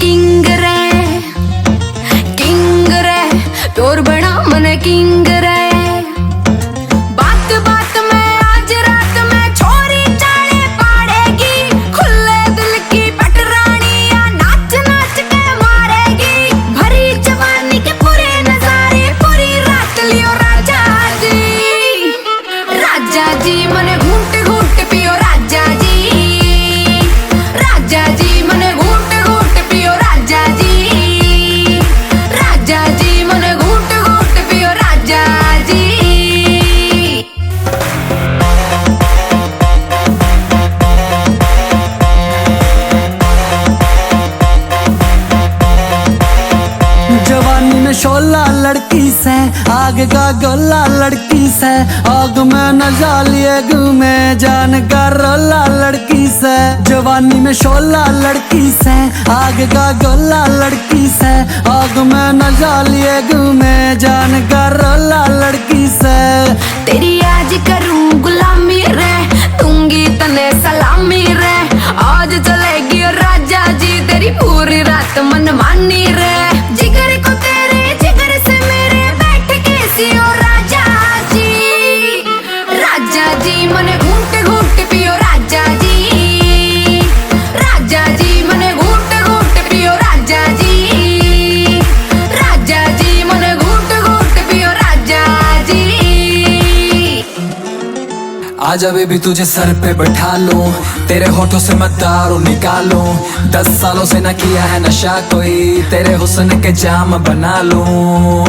King रे pure बना मन किंग रे। बात बात में आज रात में छोरी चाले पाड़ेगी, खुले दिल की पटरानी या नाच नाच के मारेगी। भरी जवानी के पूरे नजारे पूरी रात लियो राजा जी मन घूट घूट पियो राजा जी मन घूट घूट पियो राजा जी मन घूट घूट पियो राजा जी। जवानी में शोला लड़की से, आग का गोला लड़की से, आग में न जालिए घूमे जान का रोला लड़की से। जवानी में शोला लड़की से, आग का गोला लड़की से, आग में न जालिए घूमे जान का रोला लड़की से। तेरी आज करूं गुलामी रे, दूंगी तने सलामी रे। आज चलेगी राजा जी तेरी पूरी रात मनमानी रे। जिगर को तेरे जिगर से मेरे बैठ के सियो राजा जी मन घूट घूट पियो राजा जी मन घूट घूट पियो राजा जी मन घूट घूट पियो राजा जी। आजा बेबी तुझे सर पे बैठा लूं, तेरे होठों से मैं दारू निकालूं। 10 सालों से न किया है नशा कोई, तेरे हुस्न के जाम बना लूं।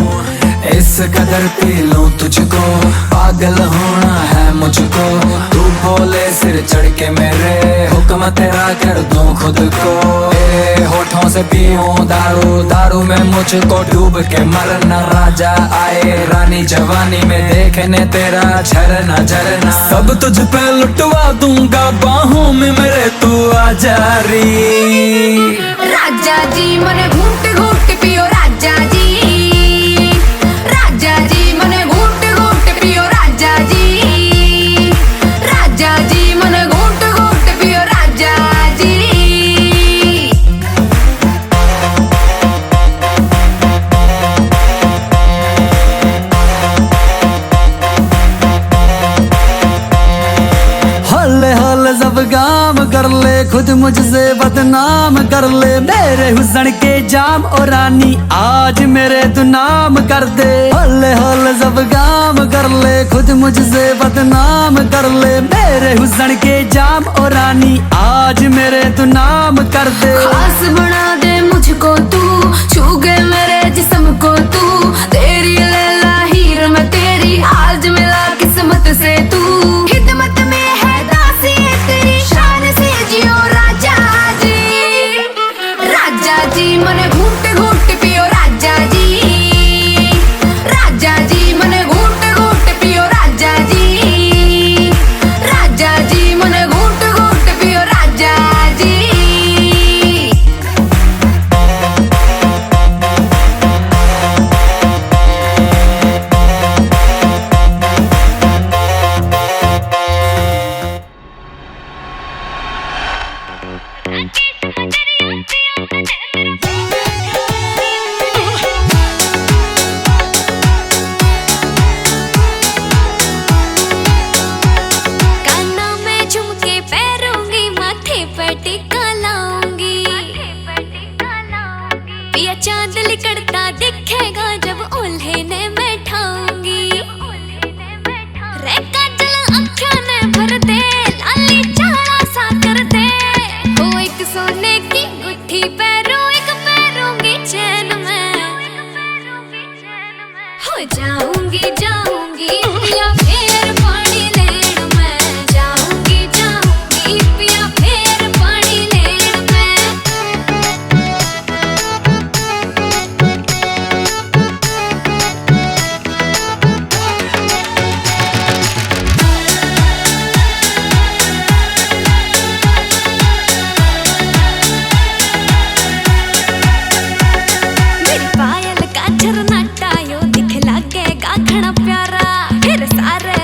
इस कदर पी लूं तुझको, पागल होना है मुझको। तू बोले सिर चढ़ के मेरे, हुक्म तेरा कर दूं खुद को। तेरे होठों से पीऊं दारू, दारू में मुझको डूब के मरना। राजा आए रानी जवानी में देखने तेरा झरना झरना। सब तुझ पे लुटवा दूंगा बाहों में मेरे, तू आजा री राजा जी मन घूट घूट पियो राजा जी मन घूट घूट पियो राजा जी मन घूट घूट पियो राजा जी। हौले हौले जब काम कर ले, खुद मुझसे बदनाम कर ले। मेरे हुस्न के जाम और रानी आज मेरे तू नाम कर दे। हौले हौले जब काम कर ले, खुद मुझसे बदनाम कर ले। मेरे हुस्न के जाम और रानी आज मेरे तू नाम कर दे। खास बना दे मुझको तू, छू गए मेरे जिस्म को तू। तेरी लैला हीर मैं तेरी, आज मिला किस्मत से तू। खिदमत में है दासी तेरी, शान से जियो राजा जी मन घूट घूट पियो राजा जी मन घूट घूट पियो राजा जी मन घूट घूट पियो राजा जी। कानों में झुमके पैरूंगी, माथे पर टिका लाऊंगी। पिया चांद लिकड़ता दिखेगा जब उल्हे ने बैठाऊंगी। रे काजल आँखों ने भर दे, लाली चारा सा कर दे। हो एक सोने की गुट्ठी पैरों, एक पैरूंगी चैन में। हो जाऊंगी जाऊंगी पिया फेर पानी लेन में। जाऊंगी जाऊंगी पिया फेर पानी लेन में। मेरी पायल का झरनाटा यो दिख लागेगा घना प्यारा। फिर सारे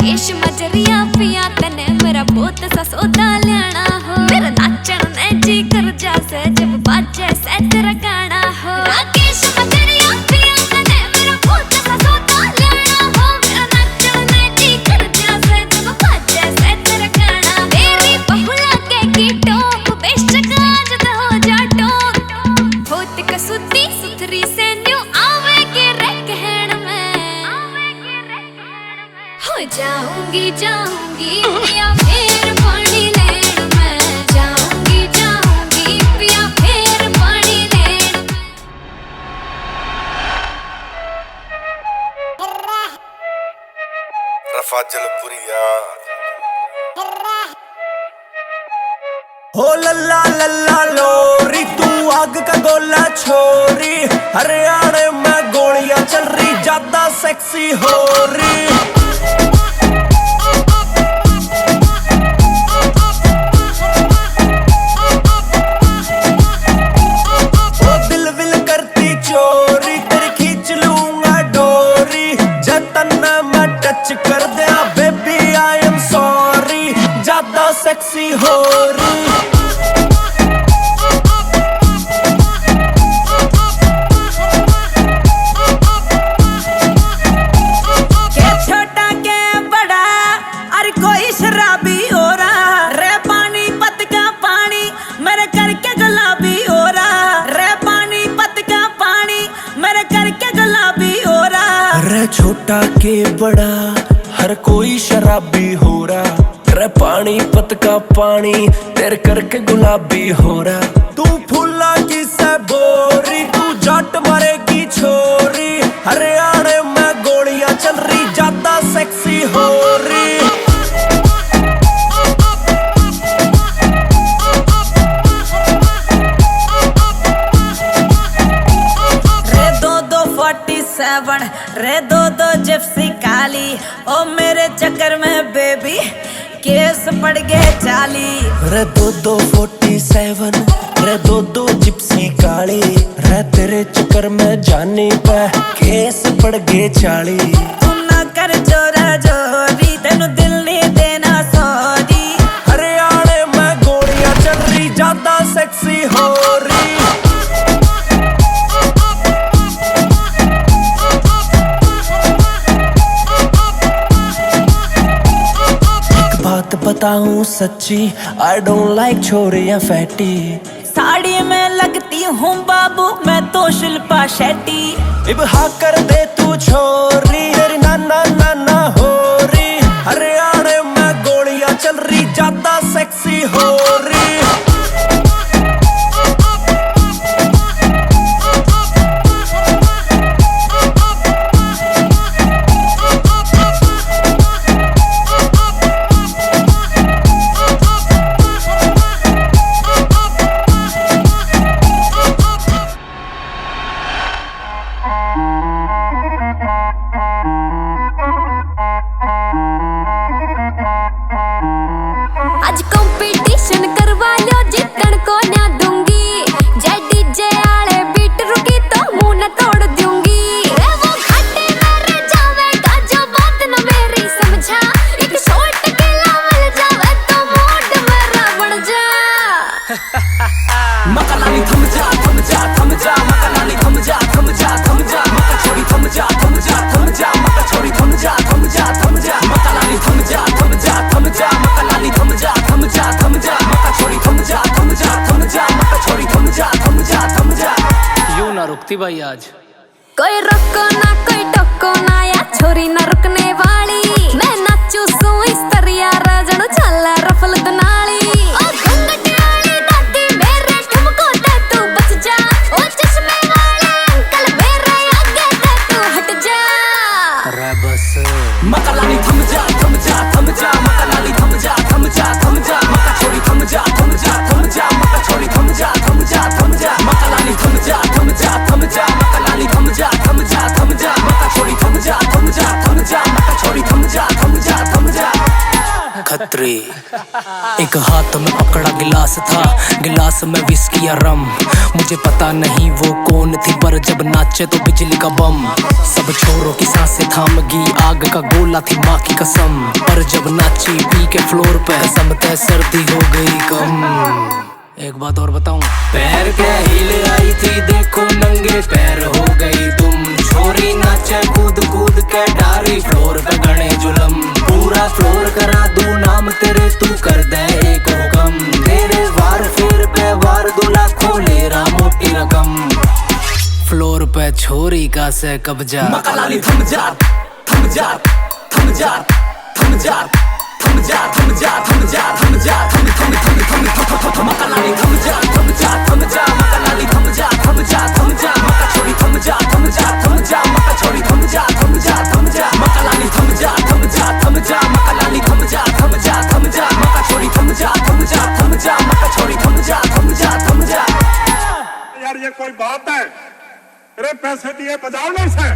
राकेश मजरिया पिया तने मेरा बहुत सा सौदा लेना हो मेरा नाचन ने जी कर जासे जब बाजे से तेरा गाना हो राकेश मजरिया पिया तने मेरा बहुत सा सौदा लेना हो मेरा नाचन ने जी कर जासे जब बाजे से तेरा गाना तेरी बहुला के की टोक बेशक आज तो हो जा टोक होत कसुती सुथरी से न्यू आवे के रे कहण में हो जाऊंगी जाऊंगी पिया फिर पानी लेन में जाऊंगी जाऊंगी पिया फिर पानी लेन रफाजलपुरिया हो लल्ला लल्ला लोरी तू आग का गोला छोरी हरियाणा में गोलियां चल रही ज्यादा सेक्सी हो रही ओ दिल विल करती चोरी तेरी खींच लूंगा डोरी जतन मैं टच कर दिया बेबी आई एम सॉरी ज्यादा सेक्सी हो रही छोटा के बड़ा हर कोई शराबी हो रहा रे पानी पत का पानी तेरे करके गुलाबी हो रहा तू फूला की से बोरी तू जट मरेगी छोरी हरियाणा में गोलियां चल रही ज्यादा सेक्सी हो रही रे दो जिप्सी काली ओ मेरे चक्कर में बेबी केस पड़ गए 40 रे दो 47 रे दो जिप्सी काली रे तेरे चक्कर में जानी पे केस पड़ गए 40 तू ना कर जोरा जोरी तेनू दिल नहीं देना सॉरी हरियाणा में गोलियां चल रही ज्यादा सेक्सी हो रही बताऊं सच्ची I don't like छोरियां फैटी साड़ी में लगती हूँ बाबू मैं तो शिल्पा शेट्टी इब हाँ कर दे तू छोरी तेरी नाना नाना हो रही हरियाणा में गोलियां चल रही ज्यादा सेक्सी हो रही आज कंपटीशन करवा लो जीतन को ना दूंगी जय डीजे आले बीट रुकी तो मुंह न तोड़ दूंगी रे वो घाटे में रह जावेगा जो बात न मेरी समझा एक शॉट के लावल जावे तो मूड मेरा बढ़ जा मकलानी थम जा थम जा थम जा मकलानी थम जा थम जा थम जा मका छोरी थम जा थम जा थम जा मका छोरी थम जा थम जा थम जा मकलानी थम जा थम जा थम जा मकलानी थम जा थम जा थम जा मका छोरी थम जा थम जा थम जा मका छोरी थम जा थम जा थम जा यूं ना रुकती भाई आज कोई रोको ना कोई टोको ना या छोरी ना रुकने वाली मैं नाचू सू इस तरिया राजन चला रफल दनाली ओ घंगटे वाली दादी मेरे ठुमको दे तू बच जा ओ चश्मे वाले अंकल मेरे आगे दे तू हट जा रे बस मकलानी थम जा थम जा थम जा मकलानी थम जा थम जा थम जा मका छोरी थम जा थम जा थम जा मका छोरी थम जा थम जा थम जा मकलानी थम जा थम जा थम जा मकलानी थम जा थम जा थम जा मका छोरी थम जा थम जा थम जा मका छोरी थम खतरे। एक हाथ में पकड़ा गिलास था, गिलास में विस्की या रम। मुझे पता नहीं वो कौन थी, पर जब नाचे तो बिजली का बम। सब छोरों की सांसें थाम गई, आग का गोला थी माँ की कसम। पर जब नाची पी के फ्लोर पे समते सर्दी हो गई कम। एक बात और बताऊं, पैर के हील आई थी देखो नंगे पैर हो गई तुम। छोरी नाचे कूद कूद के डारी फ्लोर पे गणे जुलम। पूरा फ्लोर करा दूं नाम तेरे, तू कर दे एक हुक्म। तेरे वार फेर पे वार 2 लाखों ले रहा मोटी रकम। फ्लोर पे छोरी का से कब्जा। मकालाली थम जा थम जा थम जा थम जा थम जा थम जा थम जा थम जा थम थम थम थम थम थम मकालाली थम जा थम जा थम जा मकालाली थम जा थम जा थम जा मका छोरी थम जा थम जा थम जा मका छोरी थम जा थम जा थम जा मकालाली थम जा थम जा थम जा मकालाली थम जा थम जा थम जा मका छोरी थम जा थम जा थम जा मका छोरी थम जा थम जा थम जा। यार ये कोई बात है? अरे पैसे दिए बजाओ नहीं से।